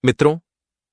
मित्रों,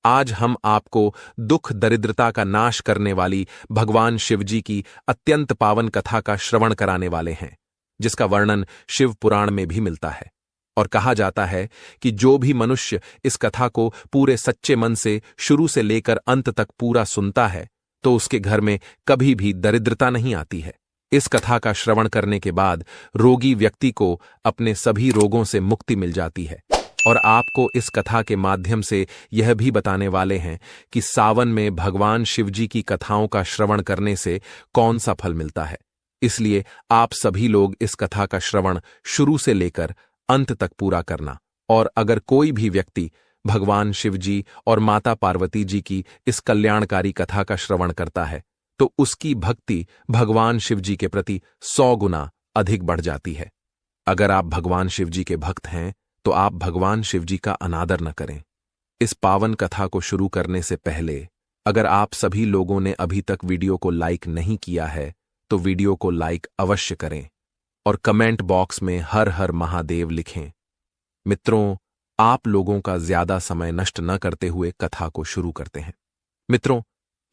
आज हम आपको दुख दरिद्रता का नाश करने वाली भगवान शिवजी की अत्यंत पावन कथा का श्रवण कराने वाले हैं, जिसका वर्णन शिव पुराण में भी मिलता है। और कहा जाता है कि जो भी मनुष्य इस कथा को पूरे सच्चे मन से शुरू से लेकर अंत तक पूरा सुनता है, तो उसके घर में कभी भी दरिद्रता नहीं आती है। इस कथा का श्रवण करने के बाद रोगी व्यक्ति को अपने सभी रोगों से मुक्ति मिल जाती है। और आपको इस कथा के माध्यम से यह भी बताने वाले हैं कि सावन में भगवान शिवजी की कथाओं का श्रवण करने से कौन सा फल मिलता है। इसलिए आप सभी लोग इस कथा का श्रवण शुरू से लेकर अंत तक पूरा करना। और अगर कोई भी व्यक्ति भगवान शिवजी और माता पार्वती जी की इस कल्याणकारी कथा का श्रवण करता है, तो उसकी भक्ति भगवान शिवजी के प्रति 100 गुना अधिक बढ़ जाती है। अगर आप भगवान शिवजी के भक्त हैं, तो आप भगवान शिवजी का अनादर न करें। इस पावन कथा को शुरू करने से पहले अगर आप सभी लोगों ने अभी तक वीडियो को लाइक नहीं किया है, तो वीडियो को लाइक अवश्य करें और कमेंट बॉक्स में हर हर महादेव लिखें। मित्रों, आप लोगों का ज्यादा समय नष्ट न करते हुए कथा को शुरू करते हैं। मित्रों,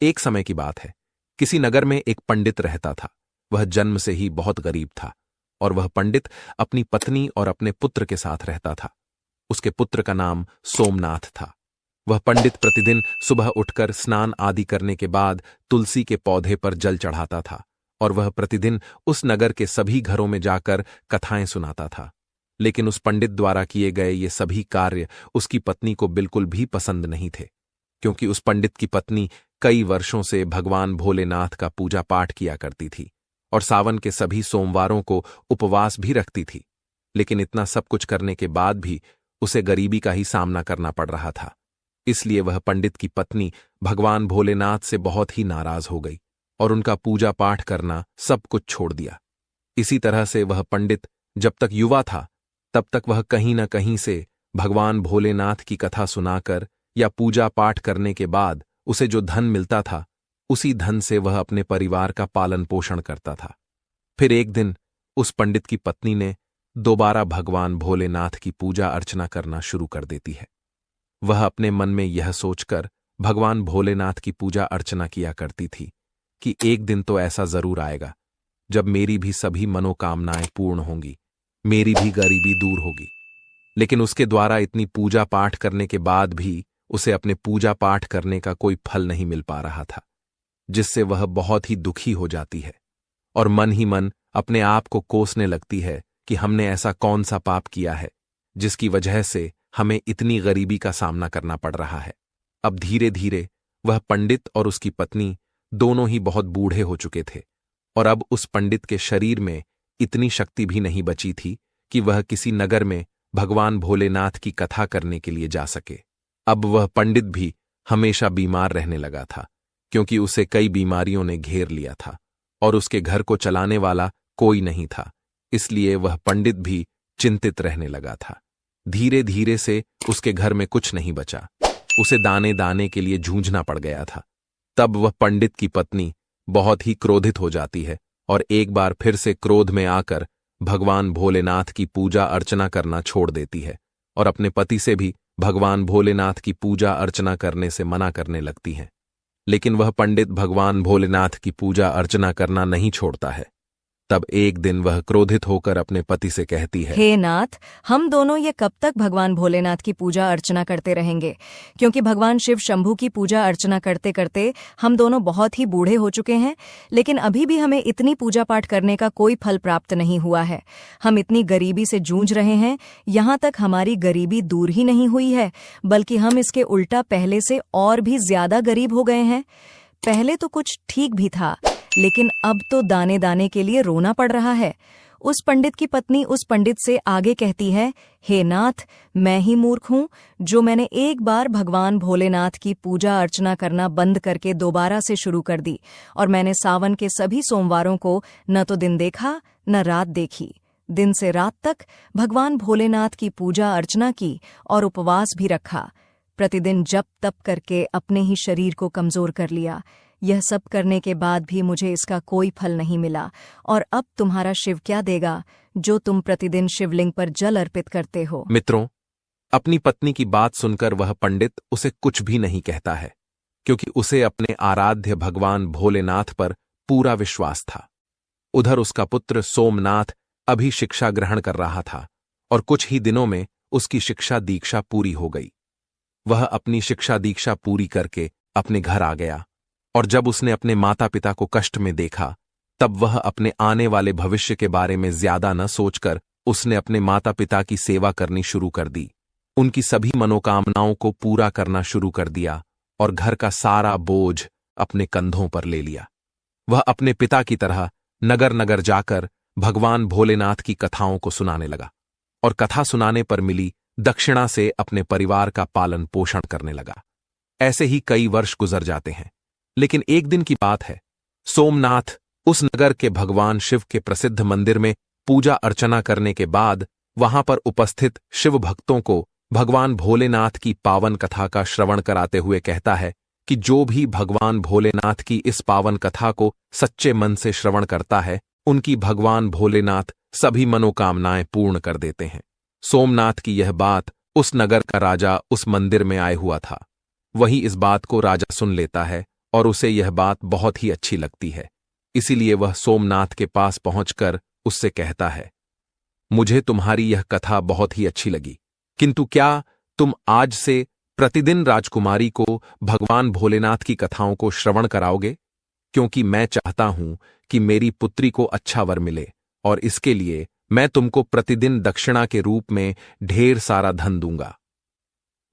एक समय की बात है, किसी नगर में एक पंडित रहता था। वह जन्म से ही बहुत गरीब था और वह पंडित अपनी पत्नी और अपने पुत्र के साथ रहता था। उसके पुत्र का नाम सोमनाथ था। वह पंडित प्रतिदिन सुबह उठकर स्नान आदि करने के बाद तुलसी के पौधे पर जल चढ़ाता था और वह प्रतिदिन उस नगर के सभी घरों में जाकर कथाएं सुनाता था। लेकिन उस पंडित द्वारा किए गए ये सभी कार्य उसकी पत्नी को बिल्कुल भी पसंद नहीं थे, क्योंकि उस पंडित की पत्नी कई वर्षों से भगवान भोलेनाथ का पूजा पाठ किया करती थी और सावन के सभी सोमवारों को उपवास भी रखती थी। लेकिन इतना सब कुछ करने के बाद भी उसे गरीबी का ही सामना करना पड़ रहा था। इसलिए वह पंडित की पत्नी भगवान भोलेनाथ से बहुत ही नाराज हो गई और उनका पूजा पाठ करना सब कुछ छोड़ दिया। इसी तरह से वह पंडित जब तक युवा था, तब तक वह कहीं न कहीं से भगवान भोलेनाथ की कथा सुनाकर या पूजा पाठ करने के बाद उसे जो धन मिलता था, उसी धन से वह अपने परिवार का पालन पोषण करता था। फिर एक दिन उस पंडित की पत्नी ने दोबारा भगवान भोलेनाथ की पूजा अर्चना करना शुरू कर देती है। वह अपने मन में यह सोचकर भगवान भोलेनाथ की पूजा अर्चना किया करती थी कि एक दिन तो ऐसा जरूर आएगा जब मेरी भी सभी मनोकामनाएं पूर्ण होंगी, मेरी भी गरीबी दूर होगी। लेकिन उसके द्वारा इतनी पूजा पाठ करने के बाद भी उसे अपने पूजा पाठ करने का कोई फल नहीं मिल पा रहा था, जिससे वह बहुत ही दुखी हो जाती है और मन ही मन अपने आप को कोसने लगती है कि हमने ऐसा कौन सा पाप किया है जिसकी वजह से हमें इतनी गरीबी का सामना करना पड़ रहा है। अब धीरे धीरे वह पंडित और उसकी पत्नी दोनों ही बहुत बूढ़े हो चुके थे और अब उस पंडित के शरीर में इतनी शक्ति भी नहीं बची थी कि वह किसी नगर में भगवान भोलेनाथ की कथा करने के लिए जा सके। अब वह पंडित भी हमेशा बीमार रहने लगा था, क्योंकि उसे कई बीमारियों ने घेर लिया था और उसके घर को चलाने वाला कोई नहीं था। इसलिए वह पंडित भी चिंतित रहने लगा था। धीरे धीरे से उसके घर में कुछ नहीं बचा, उसे दाने दाने के लिए जूझना पड़ गया था। तब वह पंडित की पत्नी बहुत ही क्रोधित हो जाती है और एक बार फिर से क्रोध में आकर भगवान भोलेनाथ की पूजा अर्चना करना छोड़ देती है और अपने पति से भी भगवान भोलेनाथ की पूजा अर्चना करने से मना करने लगती है। लेकिन वह पंडित भगवान भोलेनाथ की पूजा अर्चना करना नहीं छोड़ता है। तब एक दिन वह क्रोधित होकर अपने पति से कहती है, हे नाथ, हम दोनों ये कब तक भगवान भोलेनाथ की पूजा अर्चना करते रहेंगे? क्योंकि भगवान शिव शंभू की पूजा अर्चना करते करते हम दोनों बहुत ही बूढ़े हो चुके हैं, लेकिन अभी भी हमें इतनी पूजा पाठ करने का कोई फल प्राप्त नहीं हुआ है। हम इतनी गरीबी से जूझ रहे हैं, यहाँ तक हमारी गरीबी दूर ही नहीं हुई है, बल्कि हम इसके उल्टा पहले से और भी ज्यादा गरीब हो गए हैं। पहले तो कुछ ठीक भी था, लेकिन अब तो दाने दाने के लिए रोना पड़ रहा है। उस पंडित की पत्नी उस पंडित से आगे कहती है, हे नाथ, मैं ही मूर्ख हूँ जो मैंने एक बार भगवान भोलेनाथ की पूजा अर्चना करना बंद करके दोबारा से शुरू कर दी और मैंने सावन के सभी सोमवारों को न तो दिन देखा न रात देखी। दिन से रात तक भगवान भोलेनाथ की पूजा अर्चना की और उपवास भी रखा। प्रतिदिन जप तप करके अपने ही शरीर को कमजोर कर लिया। यह सब करने के बाद भी मुझे इसका कोई फल नहीं मिला। और अब तुम्हारा शिव क्या देगा जो तुम प्रतिदिन शिवलिंग पर जल अर्पित करते हो? मित्रों, अपनी पत्नी की बात सुनकर वह पंडित उसे कुछ भी नहीं कहता है, क्योंकि उसे अपने आराध्य भगवान भोलेनाथ पर पूरा विश्वास था। उधर उसका पुत्र सोमनाथ अभी शिक्षा ग्रहण कर रहा था और कुछ ही दिनों में उसकी शिक्षा दीक्षा पूरी हो गई। वह अपनी शिक्षा दीक्षा पूरी करके अपने घर आ गया और जब उसने अपने माता पिता को कष्ट में देखा, तब वह अपने आने वाले भविष्य के बारे में ज्यादा न सोचकर उसने अपने माता पिता की सेवा करनी शुरू कर दी, उनकी सभी मनोकामनाओं को पूरा करना शुरू कर दिया और घर का सारा बोझ अपने कंधों पर ले लिया। वह अपने पिता की तरह नगर नगर जाकर भगवान भोलेनाथ की कथाओं को सुनाने लगा और कथा सुनाने पर मिली दक्षिणा से अपने परिवार का पालन पोषण करने लगा। ऐसे ही कई वर्ष गुजर जाते हैं, लेकिन एक दिन की बात है, सोमनाथ उस नगर के भगवान शिव के प्रसिद्ध मंदिर में पूजा अर्चना करने के बाद वहां पर उपस्थित शिव भक्तों को भगवान भोलेनाथ की पावन कथा का श्रवण कराते हुए कहता है कि जो भी भगवान भोलेनाथ की इस पावन कथा को सच्चे मन से श्रवण करता है, उनकी भगवान भोलेनाथ सभी मनोकामनाएं पूर्ण कर देते हैं। सोमनाथ की यह बात उस नगर का राजा उस मंदिर में आए हुआ था। वही इस बात को राजा सुन लेता है और उसे यह बात बहुत ही अच्छी लगती है। इसीलिए वह सोमनाथ के पास पहुंचकर उससे कहता है, मुझे तुम्हारी यह कथा बहुत ही अच्छी लगी, किंतु क्या तुम आज से प्रतिदिन राजकुमारी को भगवान भोलेनाथ की कथाओं को श्रवण कराओगे? क्योंकि मैं चाहता हूं कि मेरी पुत्री को अच्छा वर मिले और इसके लिए मैं तुमको प्रतिदिन दक्षिणा के रूप में ढेर सारा धन दूंगा।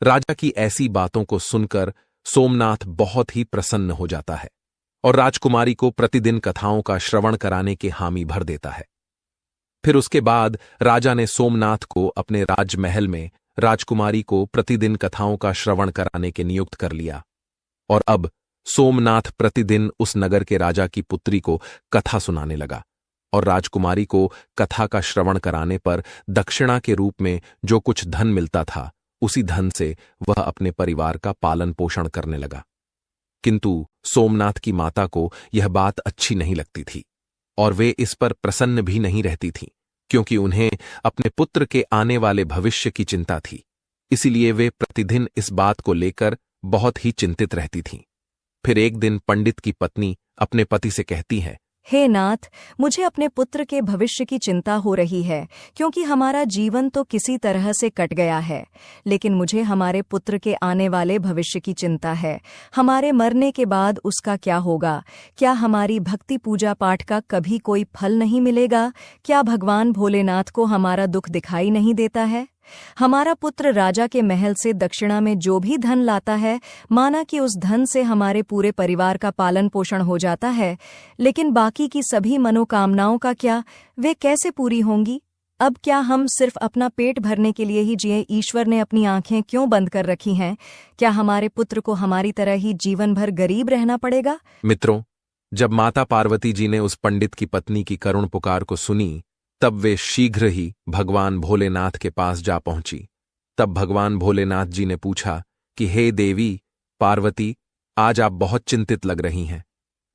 राजा की ऐसी बातों को सुनकर सोमनाथ बहुत ही प्रसन्न हो जाता है और राजकुमारी को प्रतिदिन कथाओं का श्रवण कराने के हामी भर देता है। फिर उसके बाद राजा ने सोमनाथ को अपने राजमहल में राजकुमारी को प्रतिदिन कथाओं का श्रवण कराने के नियुक्त कर लिया और अब सोमनाथ प्रतिदिन उस नगर के राजा की पुत्री को कथा सुनाने लगा और राजकुमारी को कथा का श्रवण कराने पर दक्षिणा के रूप में जो कुछ धन मिलता था, उसी धन से वह अपने परिवार का पालन पोषण करने लगा। किंतु सोमनाथ की माता को यह बात अच्छी नहीं लगती थी और वे इस पर प्रसन्न भी नहीं रहती थीं, क्योंकि उन्हें अपने पुत्र के आने वाले भविष्य की चिंता थी। इसीलिए वे प्रतिदिन इस बात को लेकर बहुत ही चिंतित रहती थीं। फिर एक दिन पंडित की पत्नी अपने पति से कहती है, हे नाथ, मुझे अपने पुत्र के भविष्य की चिंता हो रही है, क्योंकि हमारा जीवन तो किसी तरह से कट गया है, लेकिन मुझे हमारे पुत्र के आने वाले भविष्य की चिंता है। हमारे मरने के बाद उसका क्या होगा? क्या हमारी भक्ति पूजा पाठ का कभी कोई फल नहीं मिलेगा? क्या भगवान भोलेनाथ को हमारा दुख दिखाई नहीं देता है? हमारा पुत्र राजा के महल से दक्षिणा में जो भी धन लाता है, माना कि उस धन से हमारे पूरे परिवार का पालन पोषण हो जाता है, लेकिन बाकी की सभी मनोकामनाओं का क्या? वे कैसे पूरी होंगी? अब क्या हम सिर्फ अपना पेट भरने के लिए ही जिए? ईश्वर ने अपनी आंखें क्यों बंद कर रखी हैं? क्या हमारे पुत्र को हमारी तरह ही जीवन भर गरीब रहना पड़ेगा? मित्रों, जब माता पार्वती जी ने उस पंडित की पत्नी की करुण पुकार को सुनी, तब वे शीघ्र ही भगवान भोलेनाथ के पास जा पहुंची। तब भगवान भोलेनाथ जी ने पूछा कि हे देवी पार्वती, आज आप बहुत चिंतित लग रही हैं।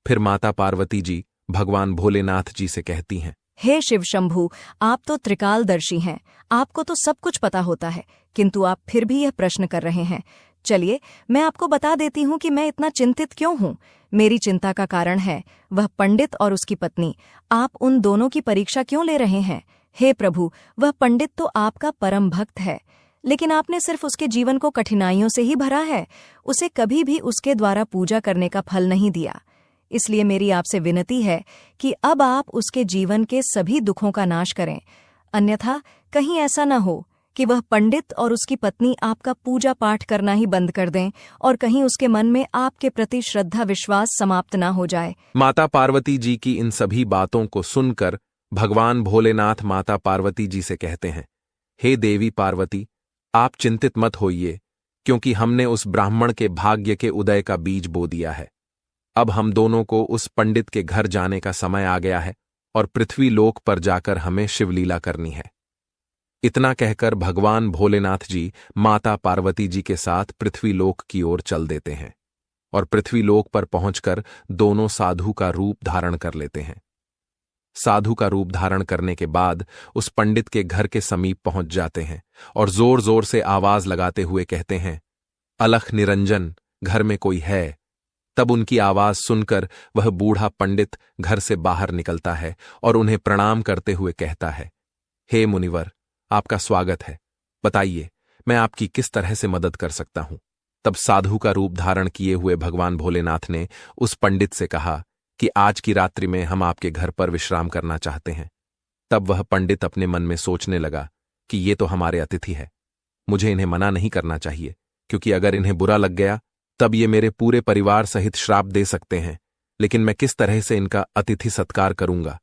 फिर माता पार्वती जी भगवान भोलेनाथ जी से कहती हैं, हे शिव शंभु, आप तो त्रिकालदर्शी हैं, आपको तो सब कुछ पता होता है, किंतु आप फिर भी यह प्रश्न कर रहे हैं। चलिए, मैं आपको बता देती हूँ कि मैं इतना चिंतित क्यों हूँ। मेरी चिंता का कारण है वह पंडित और उसकी पत्नी। आप उन दोनों की परीक्षा क्यों ले रहे हैं? हे प्रभु, वह पंडित तो आपका परम भक्त है, लेकिन आपने सिर्फ उसके जीवन को कठिनाइयों से ही भरा है। उसे कभी भी उसके द्वारा पूजा करने का फल नहीं दिया। इसलिए मेरी आपसे विनती है कि अब आप उसके जीवन के सभी दुखों का नाश करें, अन्यथा कहीं ऐसा न हो कि वह पंडित और उसकी पत्नी आपका पूजा पाठ करना ही बंद कर दें और कहीं उसके मन में आपके प्रति श्रद्धा विश्वास समाप्त ना हो जाए। माता पार्वती जी की इन सभी बातों को सुनकर भगवान भोलेनाथ माता पार्वती जी से कहते हैं, हे देवी पार्वती, आप चिंतित मत होइए, क्योंकि हमने उस ब्राह्मण के भाग्य के उदय का बीज बो दिया है। अब हम दोनों को उस पंडित के घर जाने का समय आ गया है और पृथ्वी लोक पर जाकर हमें शिवलीला करनी है। इतना कहकर भगवान भोलेनाथ जी माता पार्वती जी के साथ पृथ्वीलोक की ओर चल देते हैं और पृथ्वीलोक पर पहुंचकर दोनों साधु का रूप धारण कर लेते हैं। साधु का रूप धारण करने के बाद उस पंडित के घर के समीप पहुंच जाते हैं और जोर जोर से आवाज लगाते हुए कहते हैं, अलख निरंजन, घर में कोई है। तब उनकी आवाज सुनकर वह बूढ़ा पंडित घर से बाहर निकलता है और उन्हें प्रणाम करते हुए कहता है, हे मुनिवर, आपका स्वागत है। बताइए, मैं आपकी किस तरह से मदद कर सकता हूं। तब साधु का रूप धारण किए हुए भगवान भोलेनाथ ने उस पंडित से कहा कि आज की रात्रि में हम आपके घर पर विश्राम करना चाहते हैं। तब वह पंडित अपने मन में सोचने लगा कि ये तो हमारे अतिथि है, मुझे इन्हें मना नहीं करना चाहिए, क्योंकि अगर इन्हें बुरा लग गया तब ये मेरे पूरे परिवार सहित श्राप दे सकते हैं। लेकिन मैं किस तरह से इनका अतिथि सत्कार करूंगा,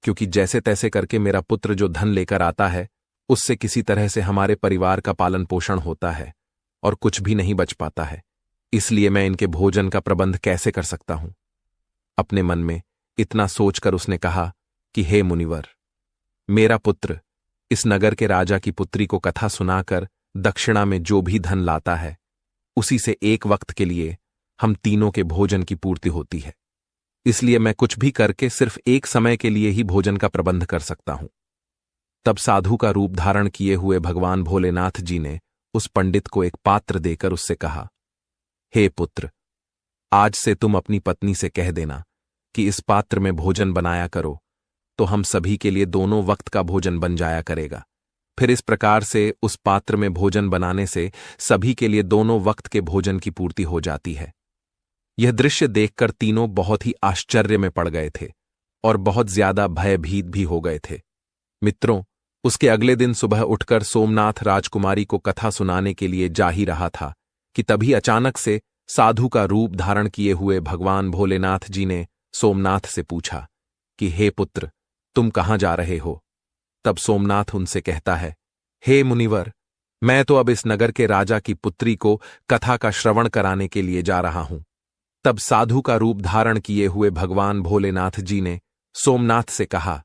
क्योंकि जैसे तैसे करके मेरा पुत्र जो धन लेकर आता है उससे किसी तरह से हमारे परिवार का पालन पोषण होता है और कुछ भी नहीं बच पाता है। इसलिए मैं इनके भोजन का प्रबंध कैसे कर सकता हूं। अपने मन में इतना सोचकर उसने कहा कि हे मुनिवर, मेरा पुत्र इस नगर के राजा की पुत्री को कथा सुनाकर दक्षिणा में जो भी धन लाता है उसी से एक वक्त के लिए हम तीनों के भोजन की पूर्ति होती है। इसलिए मैं कुछ भी करके सिर्फ एक समय के लिए ही भोजन का प्रबंध कर सकता हूं। तब साधु का रूप धारण किए हुए भगवान भोलेनाथ जी ने उस पंडित को एक पात्र देकर उससे कहा, हे पुत्र, आज से तुम अपनी पत्नी से कह देना कि इस पात्र में भोजन बनाया करो, तो हम सभी के लिए दोनों वक्त का भोजन बन जाया करेगा। फिर इस प्रकार से उस पात्र में भोजन बनाने से सभी के लिए दोनों वक्त के भोजन की पूर्ति हो जाती है। यह दृश्य देखकर तीनों बहुत ही आश्चर्य में पड़ गए थे और बहुत ज्यादा भयभीत भी हो गए थे। मित्रों, उसके अगले दिन सुबह उठकर सोमनाथ राजकुमारी को कथा सुनाने के लिए जा ही रहा था कि तभी अचानक से साधु का रूप धारण किए हुए भगवान भोलेनाथ जी ने सोमनाथ से पूछा कि हे पुत्र, तुम कहां जा रहे हो। तब सोमनाथ उनसे कहता है, हे मुनिवर, मैं तो अब इस नगर के राजा की पुत्री को कथा का श्रवण कराने के लिए जा रहा हूं। तब साधु का रूप धारण किए हुए भगवान भोलेनाथ जी ने सोमनाथ से कहा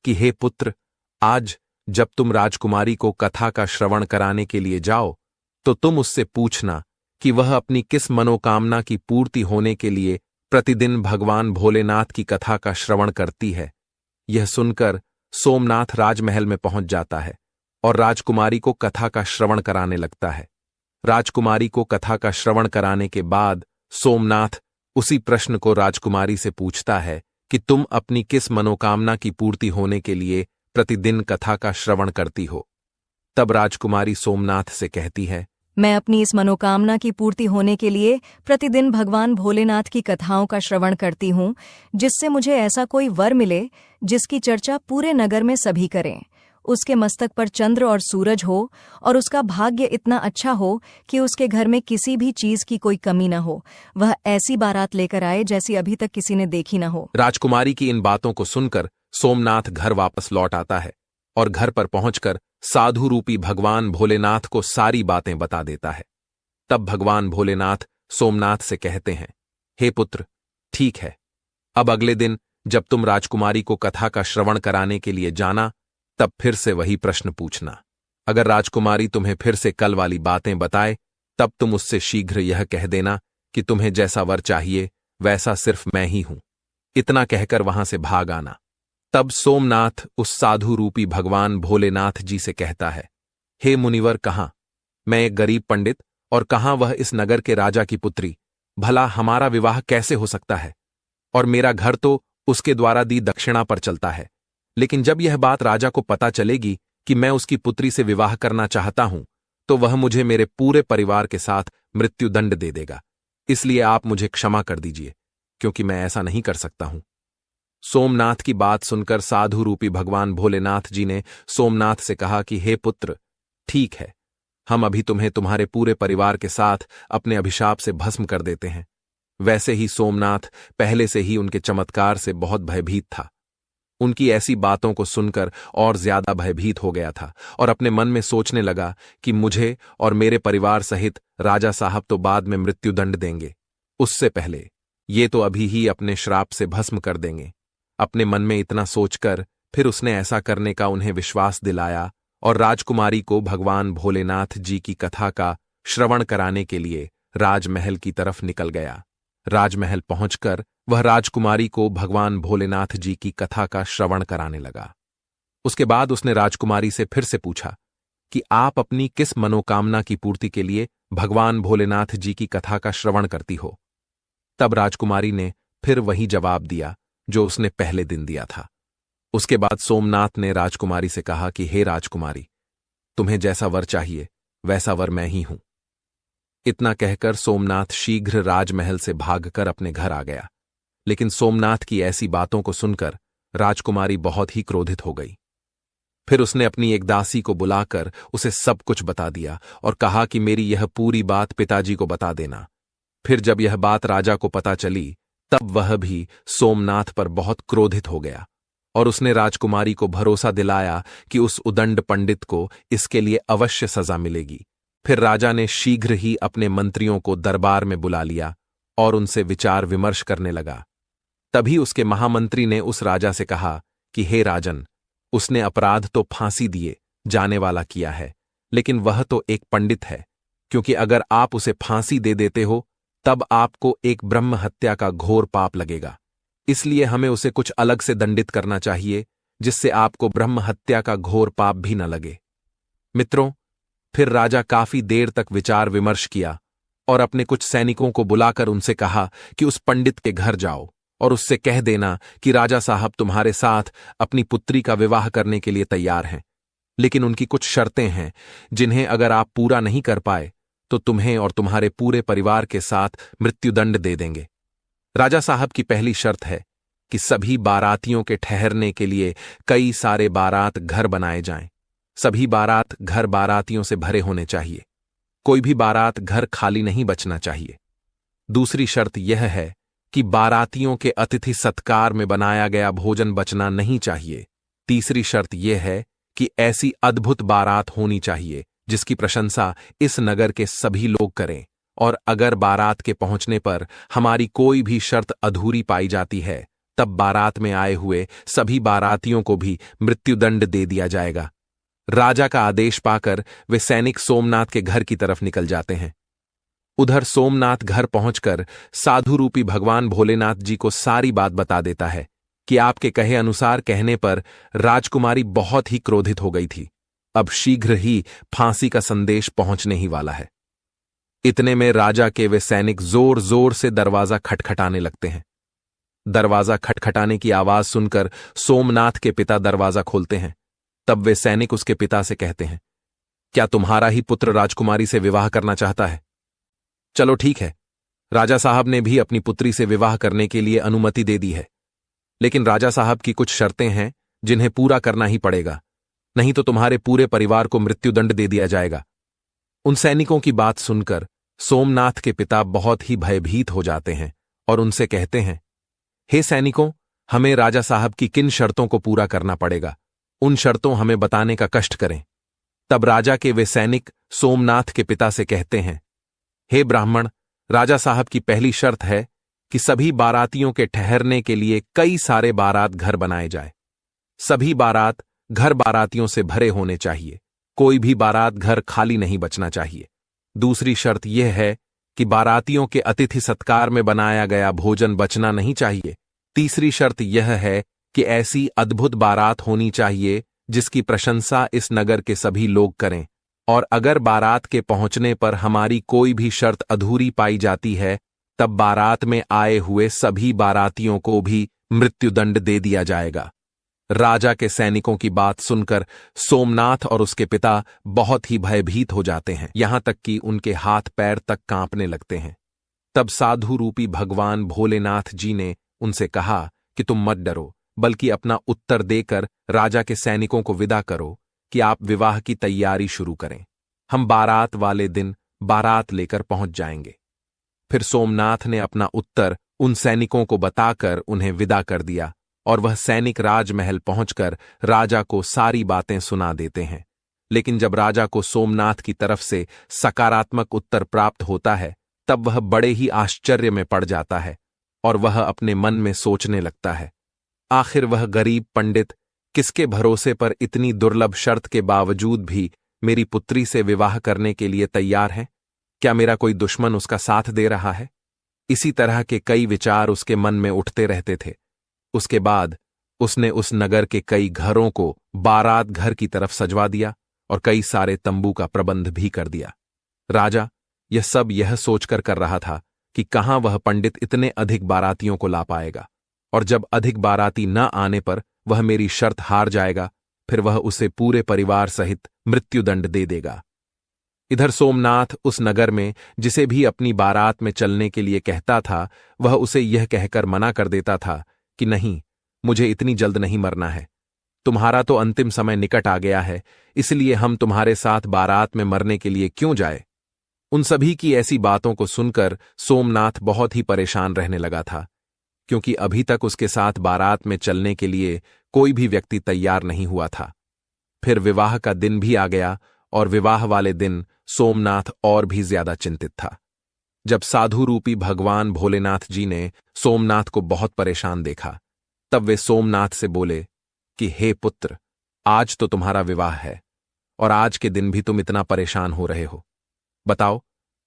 कि हे पुत्र, आज जब तुम राजकुमारी को कथा का श्रवण कराने के लिए जाओ तो तुम उससे पूछना कि वह अपनी किस मनोकामना की पूर्ति होने के लिए प्रतिदिन भगवान भोलेनाथ की कथा का श्रवण करती है। यह सुनकर सोमनाथ राजमहल में पहुंच जाता है और राजकुमारी को कथा का श्रवण कराने लगता है। राजकुमारी को कथा का श्रवण कराने के बाद सोमनाथ उसी प्रश्न को राजकुमारी से पूछता है कि तुम अपनी किस मनोकामना की पूर्ति होने के लिए प्रतिदिन कथा का श्रवण करती हो। तब राजकुमारी सोमनाथ से कहती है, मैं अपनी इस मनोकामना की पूर्ति होने के लिए प्रतिदिन भगवान भोलेनाथ की कथाओं का श्रवण करती हूँ, जिससे मुझे ऐसा कोई वर मिले जिसकी चर्चा पूरे नगर में सभी करें। उसके मस्तक पर चंद्र और सूरज हो और उसका भाग्य इतना अच्छा हो कि उसके घर में किसी भी चीज की कोई कमी न हो। वह ऐसी बारात लेकर आए जैसी अभी तक किसी ने देखी न हो। राजकुमारी की इन बातों को सुनकर सोमनाथ घर वापस लौट आता है और घर पर पहुंचकर साधु रूपी भगवान भोलेनाथ को सारी बातें बता देता है। तब भगवान भोलेनाथ सोमनाथ से कहते हैं, हे पुत्र, ठीक है, अब अगले दिन जब तुम राजकुमारी को कथा का श्रवण कराने के लिए जाना तब फिर से वही प्रश्न पूछना। अगर राजकुमारी तुम्हें फिर से कल वाली बातें बताए तब तुम उससे शीघ्र यह कह देना कि तुम्हें जैसा वर चाहिए वैसा सिर्फ मैं ही हूं। इतना कहकर वहां से भाग आना। तब सोमनाथ उस साधु रूपी भगवान भोलेनाथ जी से कहता है, हे मुनिवर, कहां मैं एक गरीब पंडित और कहां वह इस नगर के राजा की पुत्री। भला हमारा विवाह कैसे हो सकता है? और मेरा घर तो उसके द्वारा दी दक्षिणा पर चलता है। लेकिन जब यह बात राजा को पता चलेगी कि मैं उसकी पुत्री से विवाह करना चाहता हूं तो वह मुझे मेरे पूरे परिवार के साथ मृत्युदंड दे देगा। इसलिए आप मुझे क्षमा कर दीजिए, क्योंकि मैं ऐसा नहीं कर सकता हूं। सोमनाथ की बात सुनकर साधु रूपी भगवान भोलेनाथ जी ने सोमनाथ से कहा कि हे पुत्र, ठीक है, हम अभी तुम्हें तुम्हारे पूरे परिवार के साथ अपने अभिशाप से भस्म कर देते हैं। वैसे ही सोमनाथ पहले से ही उनके चमत्कार से बहुत भयभीत था। उनकी ऐसी बातों को सुनकर और ज्यादा भयभीत हो गया था और अपने मन में सोचने लगा कि मुझे और मेरे परिवार सहित राजा साहब तो बाद में मृत्युदंड देंगे, उससे पहले ये तो अभी ही अपने श्राप से भस्म कर देंगे। अपने मन में इतना सोचकर फिर उसने ऐसा करने का उन्हें विश्वास दिलाया और राजकुमारी को भगवान भोलेनाथ जी की कथा का श्रवण कराने के लिए राजमहल की तरफ निकल गया। राजमहल पहुंचकर वह राजकुमारी को भगवान भोलेनाथ जी की कथा का श्रवण कराने लगा। उसके बाद उसने राजकुमारी से फिर से पूछा कि आप अपनी किस मनोकामना की पूर्ति के लिए भगवान भोलेनाथ जी की कथा का श्रवण करती हो। तब राजकुमारी ने फिर वही जवाब दिया जो उसने पहले दिन दिया था। उसके बाद सोमनाथ ने राजकुमारी से कहा कि हे राजकुमारी, तुम्हें जैसा वर चाहिए वैसा वर मैं ही हूं। इतना कहकर सोमनाथ शीघ्र राजमहल से भागकर अपने घर आ गया। लेकिन सोमनाथ की ऐसी बातों को सुनकर राजकुमारी बहुत ही क्रोधित हो गई। फिर उसने अपनी एक दासी को बुलाकर उसे सब कुछ बता दिया और कहा कि मेरी यह पूरी बात पिताजी को बता देना। फिर जब यह बात राजा को पता चली तब वह भी सोमनाथ पर बहुत क्रोधित हो गया और उसने राजकुमारी को भरोसा दिलाया कि उस उदंड पंडित को इसके लिए अवश्य सजा मिलेगी। फिर राजा ने शीघ्र ही अपने मंत्रियों को दरबार में बुला लिया और उनसे विचार विमर्श करने लगा। तभी उसके महामंत्री ने उस राजा से कहा कि हे राजन, उसने अपराध तो फांसी दिए जाने वाला किया है, लेकिन वह तो एक पंडित है, क्योंकि अगर आप उसे फांसी दे देते हो तब आपको एक ब्रह्म हत्या का घोर पाप लगेगा। इसलिए हमें उसे कुछ अलग से दंडित करना चाहिए जिससे आपको ब्रह्म हत्या का घोर पाप भी न लगे। मित्रों, फिर राजा काफी देर तक विचार विमर्श किया और अपने कुछ सैनिकों को बुलाकर उनसे कहा कि उस पंडित के घर जाओ और उससे कह देना कि राजा साहब तुम्हारे साथ अपनी पुत्री का विवाह करने के लिए तैयार हैं, लेकिन उनकी कुछ शर्तें हैं जिन्हें अगर आप पूरा नहीं कर पाए तो तुम्हें और तुम्हारे पूरे परिवार के साथ मृत्युदंड दे देंगे। राजा साहब की पहली शर्त है कि सभी बारातियों के ठहरने के लिए कई सारे बारात घर बनाए जाएं। सभी बारात घर बारातियों से भरे होने चाहिए। कोई भी बारात घर खाली नहीं बचना चाहिए। दूसरी शर्त यह है कि बारातियों के अतिथि सत्कार में बनाया गया भोजन बचना नहीं चाहिए। तीसरी शर्त यह है कि ऐसी अद्भुत बारात होनी चाहिए जिसकी प्रशंसा इस नगर के सभी लोग करें, और अगर बारात के पहुंचने पर हमारी कोई भी शर्त अधूरी पाई जाती है तब बारात में आए हुए सभी बारातियों को भी मृत्युदंड दे दिया जाएगा। राजा का आदेश पाकर वे सैनिक सोमनाथ के घर की तरफ निकल जाते हैं। उधर सोमनाथ घर पहुंचकर साधु रूपी भगवान भोलेनाथ जी को सारी बात बता देता है कि आपके कहे अनुसार कहने पर राजकुमारी बहुत ही क्रोधित हो गई थी। अब शीघ्र ही फांसी का संदेश पहुंचने ही वाला है। इतने में राजा के वे सैनिक जोर जोर से दरवाजा खटखटाने लगते हैं। दरवाजा खटखटाने की आवाज सुनकर सोमनाथ के पिता दरवाजा खोलते हैं। तब वे सैनिक उसके पिता से कहते हैं, क्या तुम्हारा ही पुत्र राजकुमारी से विवाह करना चाहता है? चलो ठीक है, राजा साहब ने भी अपनी पुत्री से विवाह करने के लिए अनुमति दे दी है, लेकिन राजा साहब की कुछ शर्तें हैं जिन्हें पूरा करना ही पड़ेगा, नहीं तो तुम्हारे पूरे परिवार को मृत्युदंड दे दिया जाएगा। उन सैनिकों की बात सुनकर सोमनाथ के पिता बहुत ही भयभीत हो जाते हैं और उनसे कहते हैं, हे सैनिकों, हमें राजा साहब की किन शर्तों को पूरा करना पड़ेगा, उन शर्तों हमें बताने का कष्ट करें। तब राजा के वे सैनिक सोमनाथ के पिता से कहते हैं, हे ब्राह्मण, राजा साहब की पहली शर्त है कि सभी बारातियों के ठहरने के लिए कई सारे बारात घर बनाए जाए। सभी बारात घर बारातियों से भरे होने चाहिए। कोई भी बारात घर खाली नहीं बचना चाहिए। दूसरी शर्त यह है कि बारातियों के अतिथि सत्कार में बनाया गया भोजन बचना नहीं चाहिए। तीसरी शर्त यह है कि ऐसी अद्भुत बारात होनी चाहिए जिसकी प्रशंसा इस नगर के सभी लोग करें, और अगर बारात के पहुंचने पर हमारी कोई भी शर्त अधूरी पाई जाती है तब बारात में आए हुए सभी बारातियों को भी मृत्युदंड दे दिया जाएगा। राजा के सैनिकों की बात सुनकर सोमनाथ और उसके पिता बहुत ही भयभीत हो जाते हैं, यहां तक कि उनके हाथ पैर तक कांपने लगते हैं। तब साधु रूपी भगवान भोलेनाथ जी ने उनसे कहा कि तुम मत डरो, बल्कि अपना उत्तर देकर राजा के सैनिकों को विदा करो कि आप विवाह की तैयारी शुरू करें। हम बारात वाले दिन बारात लेकर पहुंच जाएंगे। फिर सोमनाथ ने अपना उत्तर उन सैनिकों को बताकर उन्हें विदा कर दिया और वह सैनिक राजमहल पहुंचकर राजा को सारी बातें सुना देते हैं। लेकिन जब राजा को सोमनाथ की तरफ से सकारात्मक उत्तर प्राप्त होता है तब वह बड़े ही आश्चर्य में पड़ जाता है और वह अपने मन में सोचने लगता है, आखिर वह गरीब पंडित किसके भरोसे पर इतनी दुर्लभ शर्त के बावजूद भी मेरी पुत्री से विवाह करने के लिए तैयार है? क्या मेरा कोई दुश्मन उसका साथ दे रहा है? इसी तरह के कई विचार उसके मन में उठते रहते थे। उसके बाद उसने उस नगर के कई घरों को बारात घर की तरफ सजवा दिया और कई सारे तंबू का प्रबंध भी कर दिया। राजा यह सोचकर कर रहा था कि कहां वह पंडित इतने अधिक बारातियों को ला पाएगा, और जब अधिक बाराती न आने पर वह मेरी शर्त हार जाएगा, फिर वह उसे पूरे परिवार सहित मृत्युदंड दे देगा। इधर सोमनाथ उस नगर में जिसे भी अपनी बारात में चलने के लिए कहता था, वह उसे यह कहकर मना कर देता था कि नहीं, मुझे इतनी जल्द नहीं मरना है। तुम्हारा तो अंतिम समय निकट आ गया है, इसलिए हम तुम्हारे साथ बारात में मरने के लिए क्यों जाए। उन सभी की ऐसी बातों को सुनकर सोमनाथ बहुत ही परेशान रहने लगा था, क्योंकि अभी तक उसके साथ बारात में चलने के लिए कोई भी व्यक्ति तैयार नहीं हुआ था। फिर विवाह का दिन भी आ गया, और विवाह वाले दिन सोमनाथ और भी ज्यादा चिंतित था। जब साधु रूपी भगवान भोलेनाथ जी ने सोमनाथ को बहुत परेशान देखा, तब वे सोमनाथ से बोले कि हे पुत्र, आज तो तुम्हारा विवाह है और आज के दिन भी तुम इतना परेशान हो रहे हो। बताओ,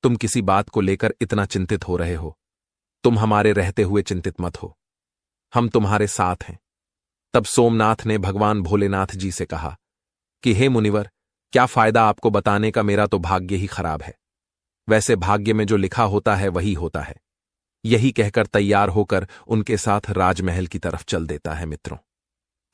तुम किसी बात को लेकर इतना चिंतित हो रहे हो? तुम हमारे रहते हुए चिंतित मत हो, हम तुम्हारे साथ हैं। तब सोमनाथ ने भगवान भोलेनाथ जी से कहा कि हे मुनिवर, क्या फायदा आपको बताने का, मेरा तो भाग्य ही खराब है। वैसे भाग्य में जो लिखा होता है वही होता है। यही कहकर तैयार होकर उनके साथ राजमहल की तरफ चल देता है। मित्रों,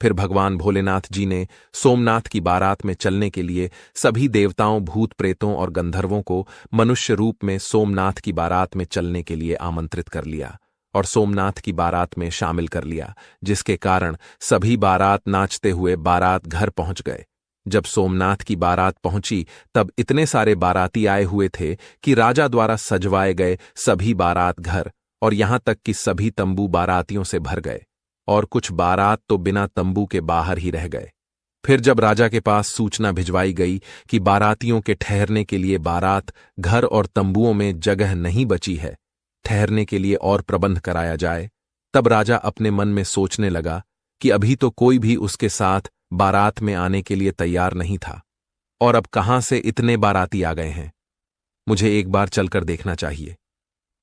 फिर भगवान भोलेनाथ जी ने सोमनाथ की बारात में चलने के लिए सभी देवताओं, भूत प्रेतों और गंधर्वों को मनुष्य रूप में सोमनाथ की बारात में चलने के लिए आमंत्रित कर लिया और सोमनाथ की बारात में शामिल कर लिया, जिसके कारण सभी बारात नाचते हुए बारात घर पहुंच गए। जब सोमनाथ की बारात पहुंची, तब इतने सारे बाराती आए हुए थे कि राजा द्वारा सजवाए गए सभी बारात घर और यहां तक कि सभी तंबू बारातियों से भर गए, और कुछ बारात तो बिना तंबू के बाहर ही रह गए। फिर जब राजा के पास सूचना भिजवाई गई कि बारातियों के ठहरने के लिए बारात घर और तंबुओं में जगह नहीं बची है, ठहरने के लिए और प्रबंध कराया जाए, तब राजा अपने मन में सोचने लगा कि अभी तो कोई भी उसके साथ बारात में आने के लिए तैयार नहीं था, और अब कहां से इतने बाराती आ गए हैं। मुझे एक बार चलकर देखना चाहिए।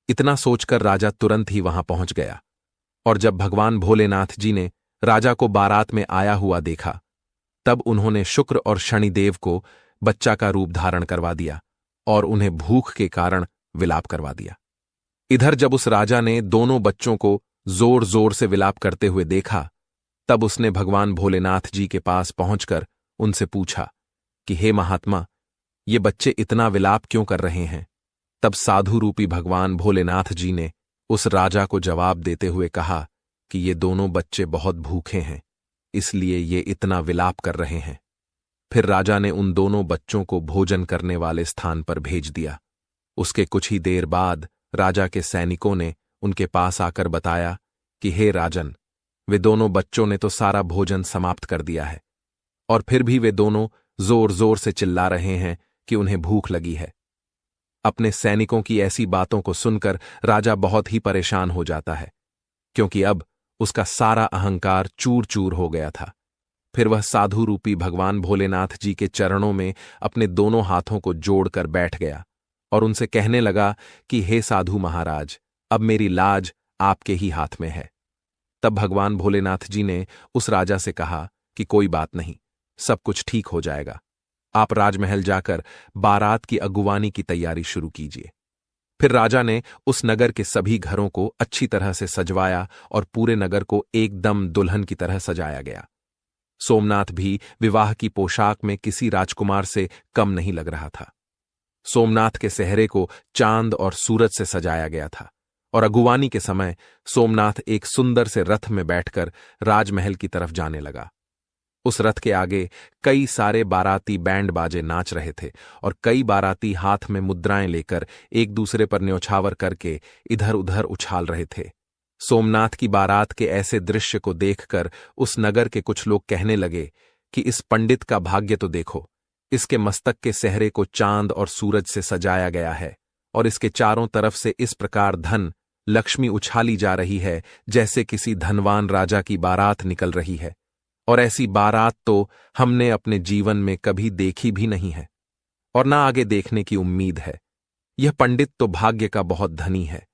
इतना सोचकर राजा तुरंत ही वहां पहुंच गया, और जब भगवान भोलेनाथ जी ने राजा को बारात में आया हुआ देखा, तब उन्होंने शुक्र और शनिदेव को बच्चा का रूप धारण करवा दिया और उन्हें भूख के कारण विलाप करवा दिया। इधर जब उस राजा ने दोनों बच्चों को जोर जोर से विलाप करते हुए देखा, तब उसने भगवान भोलेनाथ जी के पास पहुंचकर उनसे पूछा कि हे महात्मा, ये बच्चे इतना विलाप क्यों कर रहे हैं। तब साधु रूपी भगवान भोलेनाथ जी ने उस राजा को जवाब देते हुए कहा कि ये दोनों बच्चे बहुत भूखे हैं, इसलिए ये इतना विलाप कर रहे हैं। फिर राजा ने उन दोनों बच्चों को भोजन करने वाले स्थान पर भेज दिया। उसके कुछ ही देर बाद राजा के सैनिकों ने उनके पास आकर बताया कि हे राजन, वे दोनों बच्चों ने तो सारा भोजन समाप्त कर दिया है, और फिर भी वे दोनों जोर जोर से चिल्ला रहे हैं कि उन्हें भूख लगी है। अपने सैनिकों की ऐसी बातों को सुनकर राजा बहुत ही परेशान हो जाता है, क्योंकि अब उसका सारा अहंकार चूर चूर हो गया था। फिर वह साधु रूपी भगवान भोलेनाथ जी के चरणों में अपने दोनों हाथों को जोड़कर बैठ गया और उनसे कहने लगा कि हे साधु महाराज, अब मेरी लाज आपके ही हाथ में है। तब भगवान भोलेनाथ जी ने उस राजा से कहा कि कोई बात नहीं, सब कुछ ठीक हो जाएगा। आप राजमहल जाकर बारात की अगुवानी की तैयारी शुरू कीजिए। फिर राजा ने उस नगर के सभी घरों को अच्छी तरह से सजवाया और पूरे नगर को एकदम दुल्हन की तरह सजाया गया। सोमनाथ भी विवाह की पोशाक में किसी राजकुमार से कम नहीं लग रहा था। सोमनाथ के सेहरे को चांद और सूरज से सजाया गया था, और अगुवानी के समय सोमनाथ एक सुंदर से रथ में बैठकर राजमहल की तरफ जाने लगा। उस रथ के आगे कई सारे बाराती बैंड बाजे नाच रहे थे, और कई बाराती हाथ में मुद्राएं लेकर एक दूसरे पर न्योछावर करके इधर उधर उछाल रहे थे। सोमनाथ की बारात के ऐसे दृश्य को देखकर उस नगर के कुछ लोग कहने लगे कि इस पंडित का भाग्य तो देखो, इसके मस्तक के सेहरे को चांद और सूरज से सजाया गया है, और इसके चारों तरफ से इस प्रकार धन लक्ष्मी उछाली जा रही है जैसे किसी धनवान राजा की बारात निकल रही है, और ऐसी बारात तो हमने अपने जीवन में कभी देखी भी नहीं है, और ना आगे देखने की उम्मीद है। यह पंडित तो भाग्य का बहुत धनी है।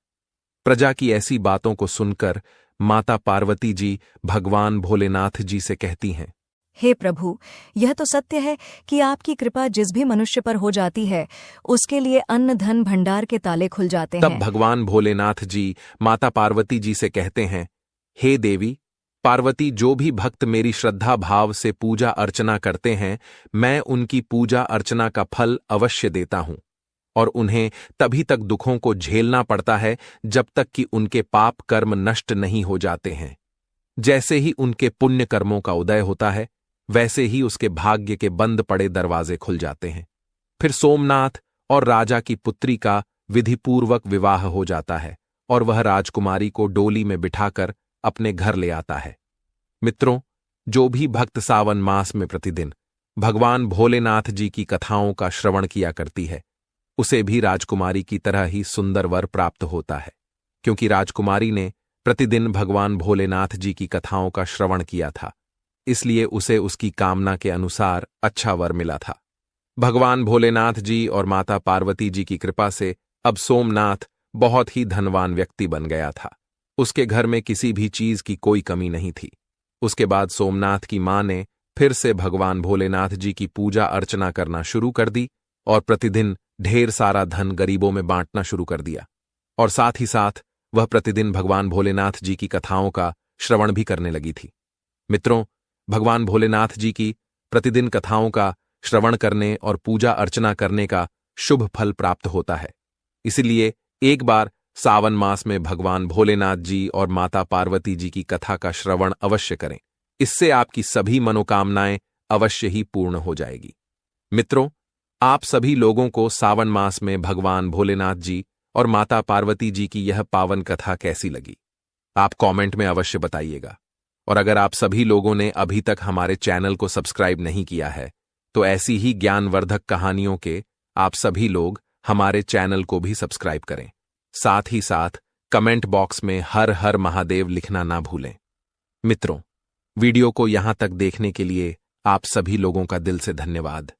प्रजा की ऐसी बातों को सुनकर माता पार्वती जी भगवान भोलेनाथ जी से कहती हैं, हे प्रभु, यह तो सत्य है कि आपकी कृपा जिस भी मनुष्य पर हो जाती है उसके लिए अन्न धन भंडार के ताले खुल जाते तब हैं। भगवान भोलेनाथ जी माता पार्वती जी से कहते हैं, हे देवी पार्वती, जो भी भक्त मेरी श्रद्धा भाव से पूजा अर्चना करते हैं, मैं उनकी पूजा अर्चना का फल अवश्य देता हूं और उन्हें तभी तक दुखों को झेलना पड़ता है जब तक कि उनके पाप कर्म नष्ट नहीं हो जाते हैं। जैसे ही उनके पुण्य कर्मों का उदय होता है, वैसे ही उसके भाग्य के बंद पड़े दरवाजे खुल जाते हैं। फिर सोमनाथ और राजा की पुत्री का विधिपूर्वक विवाह हो जाता है और वह राजकुमारी को डोली में बिठाकर अपने घर ले आता है। मित्रों, जो भी भक्त सावन मास में प्रतिदिन भगवान भोलेनाथ जी की कथाओं का श्रवण किया करती है, उसे भी राजकुमारी की तरह ही सुंदर वर प्राप्त होता है, क्योंकि राजकुमारी ने प्रतिदिन भगवान भोलेनाथ जी की कथाओं का श्रवण किया था, इसलिए उसे उसकी कामना के अनुसार अच्छा वर मिला था। भगवान भोलेनाथ जी और माता पार्वती जी की कृपा से अब सोमनाथ बहुत ही धनवान व्यक्ति बन गया था। उसके घर में किसी भी चीज की कोई कमी नहीं थी। उसके बाद सोमनाथ की मां ने फिर से भगवान भोलेनाथ जी की पूजा अर्चना करना शुरू कर दी और प्रतिदिन ढेर सारा धन गरीबों में बांटना शुरू कर दिया और साथ ही साथ वह प्रतिदिन भगवान भोलेनाथ जी की कथाओं का श्रवण भी करने लगी थी। मित्रों, भगवान भोलेनाथ जी की प्रतिदिन कथाओं का श्रवण करने और पूजा अर्चना करने का शुभ फल प्राप्त होता है। इसलिए एक बार सावन मास में भगवान भोलेनाथ जी और माता पार्वती जी की कथा का श्रवण अवश्य करें। इससे आपकी सभी मनोकामनाएं अवश्य ही पूर्ण हो जाएगी। मित्रों, आप सभी लोगों को सावन मास में भगवान भोलेनाथ जी और माता पार्वती जी की यह पावन कथा कैसी लगी? आप कमेंट में अवश्य बताइएगा। और अगर आप सभी लोगों ने अभी तक हमारे चैनल को सब्सक्राइब नहीं किया है, तो ऐसी ही ज्ञानवर्धक कहानियों के आप सभी लोग हमारे चैनल को भी सब्सक्राइब करें। साथ ही साथ कमेंट बॉक्स में हर हर महादेव लिखना ना भूलें। मित्रों, वीडियो को यहां तक देखने के लिए आप सभी लोगों का दिल से धन्यवाद।